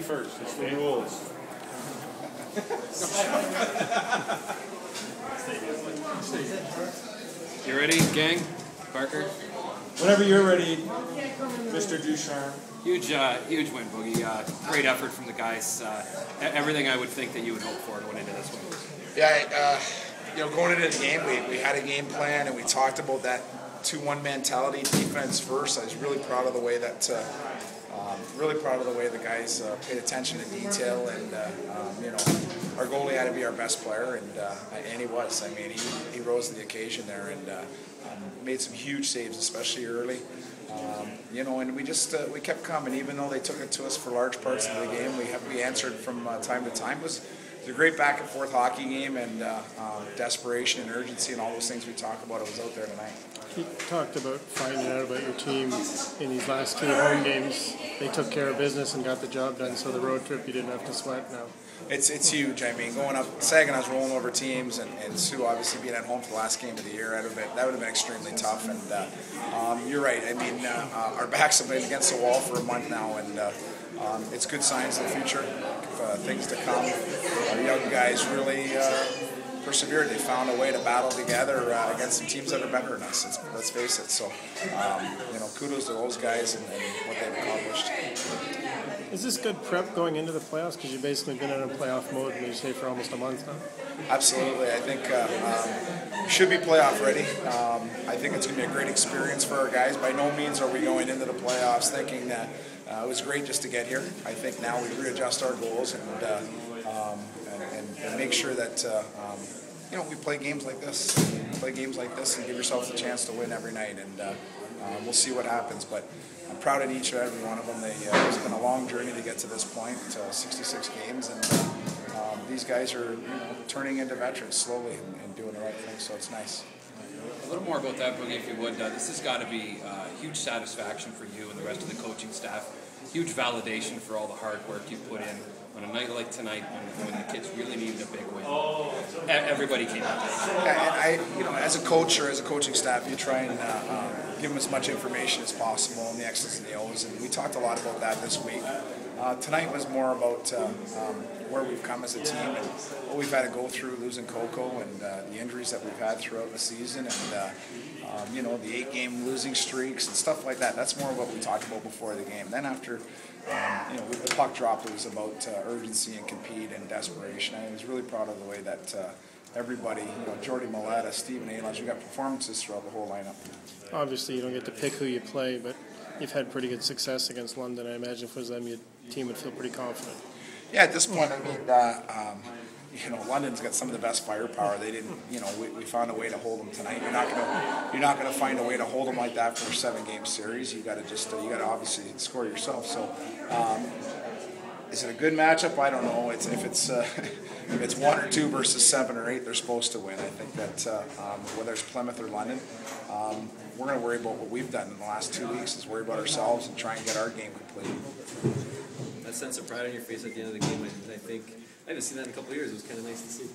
first. It's the rules. You ready, gang? Parker? Whenever you're ready, Mr. Ducharme. Huge win, Boogie. Great effort from the guys. Everything I would think that you would hope for going into this one. Yeah, going into the game, we had a game plan and we talked about that 2-1 mentality, defense first. I was really proud of the way that, the guys paid attention to detail, and our goalie had to be our best player, and he was. I mean, he rose to the occasion there and made some huge saves, especially early. And we kept coming, even though they took it to us for large parts of the game. We answered from time to time. It was a great back and forth hockey game, and desperation and urgency and all those things we talk about. It was out there tonight. You talked about finding out about your team in these last 2 home games. They took care of business and got the job done, so the road trip you didn't have to sweat now. It's huge. I mean, going up, Saginaw's rolling over teams, and Sioux obviously being at home for the last game of the year, that would have been extremely tough. And you're right. I mean, our backs have been against the wall for a month now, and it's good signs in the future, things to come. Our young guys really persevered. They found a way to battle together against some teams that are better than us. Let's face it. So, kudos to those guys and what they've accomplished. Is this good prep going into the playoffs? Because you've basically been in a playoff mode, and you say for almost a month now. Absolutely. I think we should be playoff ready. I think it's going to be a great experience for our guys. By no means are we going into the playoffs thinking that it was great just to get here. I think now we readjust our goals and make sure that we play games like this. And give yourself the chance to win every night. And we'll see what happens. But I'm proud of each and every one of them. It's been a long journey to get to this point, 66 games, and these guys are turning into veterans slowly and doing the right thing. So it's nice. A little more about that, Boogie, if you would. This has got to be huge satisfaction for you and the rest of the coaching staff. Huge validation for all the hard work you put in on a night like tonight when the kids really needed a big win. Everybody came out. Yeah, and as a coach or as a coaching staff, you try and give them as much information as possible on the X's and the O's, and we talked a lot about that this week. Tonight was more about where we've come as a team and what we've had to go through losing Coco and the injuries that we've had throughout the season, and the 8-game losing streaks and stuff like that. That's more what we talked about before the game. Then after with the puck drop, it was about urgency and compete and desperation. I was really proud of the way that everybody, Jordy Maletta, Stephen Ailons, we got performances throughout the whole lineup. Obviously, you don't get to pick who you play, but you've had pretty good success against London. I imagine if it was them, your team would feel pretty confident. Yeah, at this point, I mean, London's got some of the best firepower. They didn't, we found a way to hold them tonight. You're not going to find a way to hold them like that for a 7-game series. You got to obviously score yourself. So, is it a good matchup? I don't know. If it's 1 or 2 versus 7 or 8, they're supposed to win. I think that whether it's Plymouth or London, we're going to worry about what we've done in the last 2 weeks. Is worry about ourselves and try and get our game complete. That sense of pride on your face at the end of the game, I think I haven't seen that in a couple of years. It was kind of nice to see.